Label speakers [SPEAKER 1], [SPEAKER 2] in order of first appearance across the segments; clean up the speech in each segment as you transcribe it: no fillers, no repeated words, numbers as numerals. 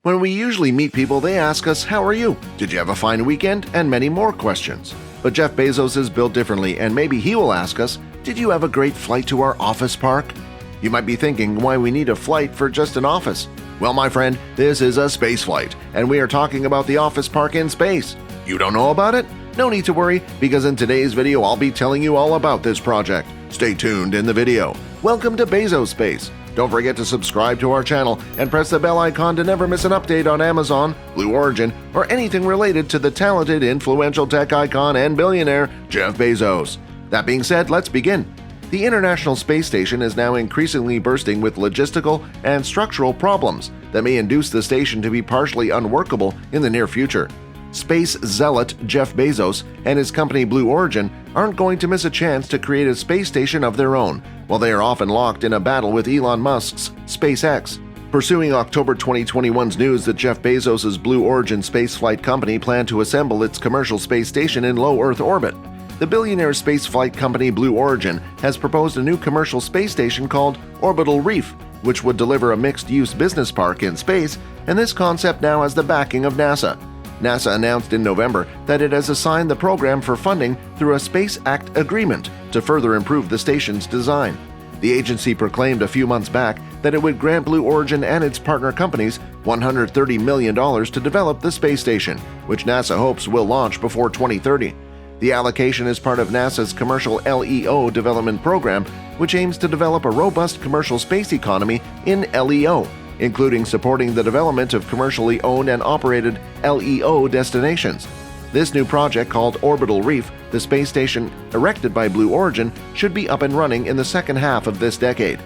[SPEAKER 1] When we usually meet people, they ask us, "How are you? Did you have a fine weekend?" and many more questions. But Jeff Bezos is built differently, and maybe he will ask us, "Did you have a great flight to our office park?" You might be thinking why we need a flight for just an office. Well, my friend, this is a space flight, and we are talking about the office park in space. You don't know about it? No need to worry, because in today's video I'll be telling you all about this project. Stay tuned in the video. Welcome to Bezos Space. Don't forget to subscribe to our channel and press the bell icon to never miss an update on Amazon, Blue Origin, or anything related to the talented, influential tech icon and billionaire Jeff Bezos. That being said, let's begin. The International Space Station is now increasingly bursting with logistical and structural problems that may induce the station to be partially unworkable in the near future. Space zealot Jeff Bezos and his company Blue Origin aren't going to miss a chance to create a space station of their own, while they are often locked in a battle with Elon Musk's SpaceX. Pursuing October 2021's news that Jeff Bezos' Blue Origin spaceflight company planned to assemble its commercial space station in low Earth orbit, the billionaire spaceflight company Blue Origin has proposed a new commercial space station called Orbital Reef, which would deliver a mixed-use business park in space, and this concept now has the backing of NASA. NASA announced in November that it has assigned the program for funding through a Space Act agreement to further improve the station's design. The agency proclaimed a few months back that it would grant Blue Origin and its partner companies $130 million to develop the space station, which NASA hopes will launch before 2030. The allocation is part of NASA's commercial LEO development program, which aims to develop a robust commercial space economy in LEO, including supporting the development of commercially owned and operated LEO destinations. This new project, called Orbital Reef, the space station erected by Blue Origin, should be up and running in the second half of this decade.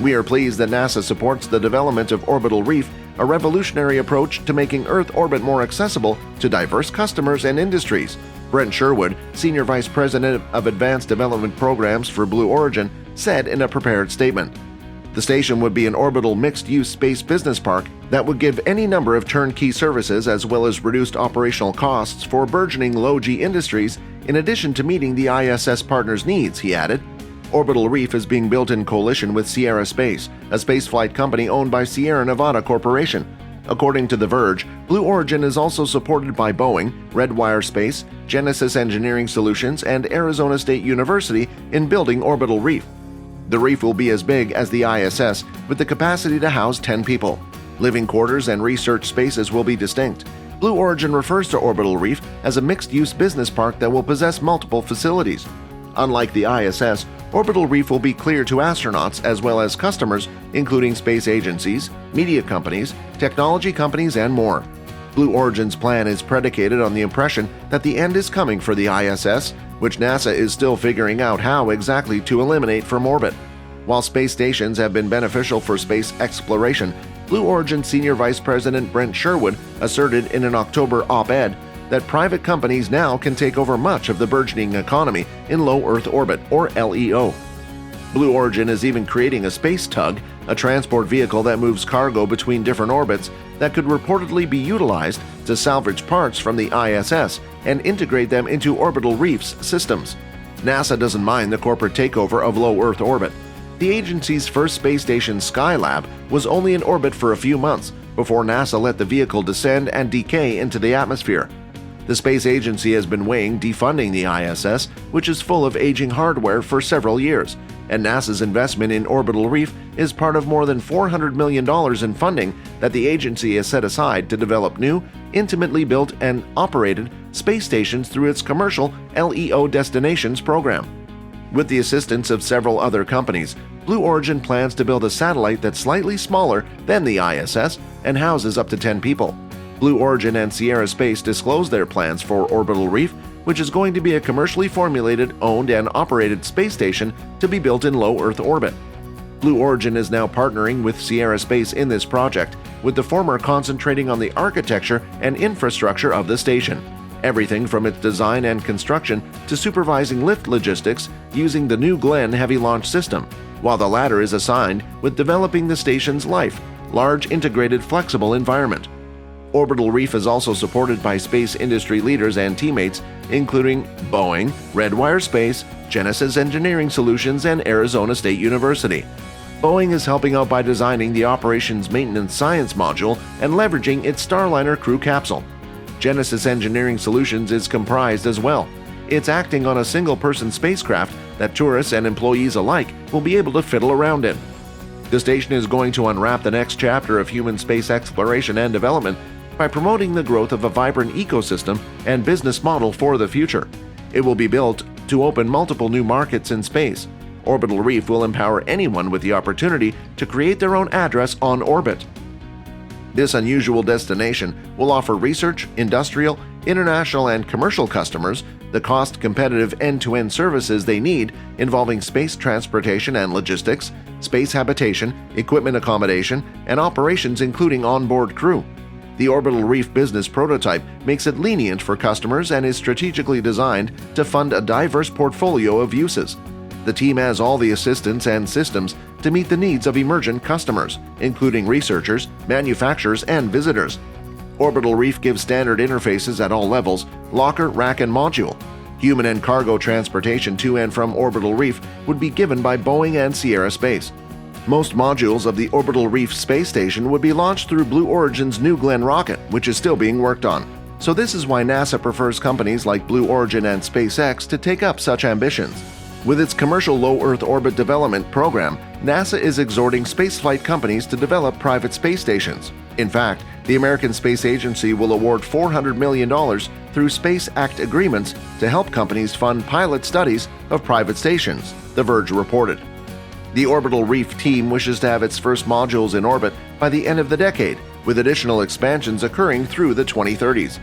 [SPEAKER 1] We are pleased that NASA supports the development of Orbital Reef, a revolutionary approach to making Earth orbit more accessible to diverse customers and industries. Brent Sherwood, Senior Vice President of Advanced Development Programs for Blue Origin, said in a prepared statement, "The station would be an orbital mixed-use space business park that would give any number of turnkey services as well as reduced operational costs for burgeoning low-G industries in addition to meeting the ISS partners' needs," he added. Orbital Reef is being built in coalition with Sierra Space, a spaceflight company owned by Sierra Nevada Corporation. According to The Verge, Blue Origin is also supported by Boeing, Redwire Space, Genesis Engineering Solutions, and Arizona State University in building Orbital Reef. The reef will be as big as the ISS, with the capacity to house 10 people. Living quarters and research spaces will be distinct. Blue Origin refers to Orbital Reef as a mixed-use business park that will possess multiple facilities. Unlike the ISS, Orbital Reef will be clear to astronauts as well as customers, including space agencies, media companies, technology companies, and more. Blue Origin's plan is predicated on the impression that the end is coming for the ISS, which NASA is still figuring out how exactly to eliminate from orbit. While space stations have been beneficial for space exploration, Blue Origin Senior Vice President Brent Sherwood asserted in an October op-ed that private companies now can take over much of the burgeoning economy in low Earth orbit, or LEO. Blue Origin is even creating a space tug, a transport vehicle that moves cargo between different orbits that could reportedly be utilized to salvage parts from the ISS and integrate them into Orbital Reef's systems. NASA doesn't mind the corporate takeover of low Earth orbit. The agency's first space station, Skylab, was only in orbit for a few months before NASA let the vehicle descend and decay into the atmosphere. The space agency has been weighing defunding the ISS, which is full of aging hardware, for several years, and NASA's investment in Orbital Reef is part of more than $400 million in funding that the agency has set aside to develop new, intimately built and operated space stations through its commercial LEO Destinations program. With the assistance of several other companies, Blue Origin plans to build a satellite that's slightly smaller than the ISS and houses up to 10 people. Blue Origin and Sierra Space disclosed their plans for Orbital Reef, which is going to be a commercially formulated, owned, and operated space station to be built in low Earth orbit. Blue Origin is now partnering with Sierra Space in this project, with the former concentrating on the architecture and infrastructure of the station, everything from its design and construction to supervising lift logistics using the New Glenn heavy launch system, while the latter is assigned with developing the station's large integrated flexible environment. Orbital Reef is also supported by space industry leaders and teammates, including Boeing, Redwire Space, Genesis Engineering Solutions, and Arizona State University. Boeing is helping out by designing the Operations Maintenance Science Module and leveraging its Starliner crew capsule. Genesis Engineering Solutions is comprised as well. It's acting on a single-person spacecraft that tourists and employees alike will be able to fiddle around in. The station is going to unwrap the next chapter of human space exploration and development by promoting the growth of a vibrant ecosystem and business model for the future. It will be built to open multiple new markets in space. Orbital Reef will empower anyone with the opportunity to create their own address on orbit. This unusual destination will offer research, industrial, international, and commercial customers the cost-competitive end-to-end services they need involving space transportation and logistics, space habitation, equipment accommodation, and operations including onboard crew. The Orbital Reef business prototype makes it lenient for customers and is strategically designed to fund a diverse portfolio of uses. The team has all the assistance and systems to meet the needs of emergent customers, including researchers, manufacturers, and visitors. Orbital Reef gives standard interfaces at all levels: locker, rack, and module. Human and cargo transportation to and from Orbital Reef would be given by Boeing and Sierra Space. Most modules of the Orbital Reef space station would be launched through Blue Origin's New Glenn rocket, which is still being worked on. So this is why NASA prefers companies like Blue Origin and SpaceX to take up such ambitions. With its commercial low Earth orbit development program, NASA is exhorting spaceflight companies to develop private space stations. In fact, the American Space Agency will award $400 million through Space Act agreements to help companies fund pilot studies of private stations, The Verge reported. The Orbital Reef team wishes to have its first modules in orbit by the end of the decade, with additional expansions occurring through the 2030s.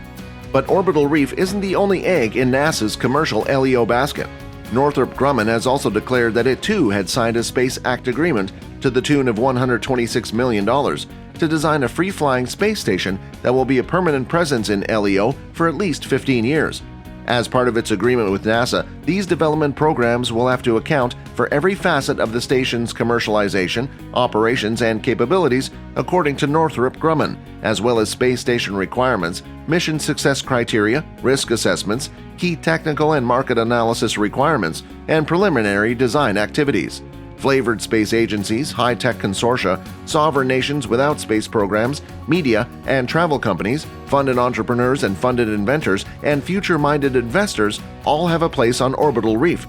[SPEAKER 1] But Orbital Reef isn't the only egg in NASA's commercial LEO basket. Northrop Grumman has also declared that it too had signed a Space Act agreement to the tune of $126 million to design a free-flying space station that will be a permanent presence in LEO for at least 15 years. As part of its agreement with NASA, these development programs will have to account for every facet of the station's commercialization, operations, and capabilities according to Northrop Grumman, as well as space station requirements, mission success criteria, risk assessments, key technical and market analysis requirements, and preliminary design activities. Flavored space agencies, high-tech consortia, sovereign nations without space programs, media and travel companies, funded entrepreneurs and funded inventors, and future-minded investors all have a place on Orbital Reef.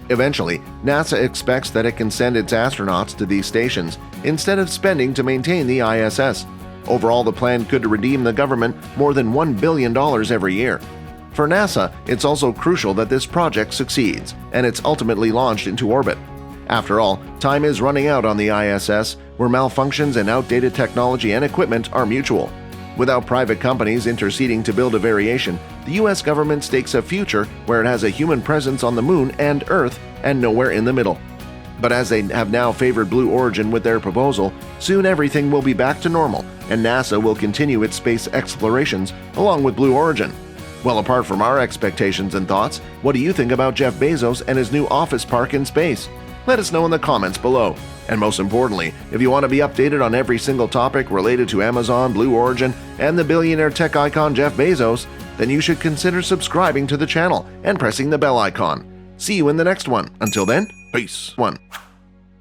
[SPEAKER 1] Eventually, NASA expects that it can send its astronauts to these stations instead of spending to maintain the ISS. Overall, the plan could redeem the government more than $1 billion every year. For NASA, it's also crucial that this project succeeds and it's ultimately launched into orbit. After all, time is running out on the ISS, where malfunctions and outdated technology and equipment are mutual. Without private companies interceding to build a variation, the U.S. government stakes a future where it has a human presence on the Moon and Earth and nowhere in the middle. But as they have now favored Blue Origin with their proposal, soon everything will be back to normal and NASA will continue its space explorations along with Blue Origin. Well, apart from our expectations and thoughts, what do you think about Jeff Bezos and his new office park in space? Let us know in the comments below. And most importantly, if you want to be updated on every single topic related to Amazon, Blue Origin, and the billionaire tech icon Jeff Bezos, then you should consider subscribing to the channel and pressing the bell icon. See you in the next one. Until then, peace.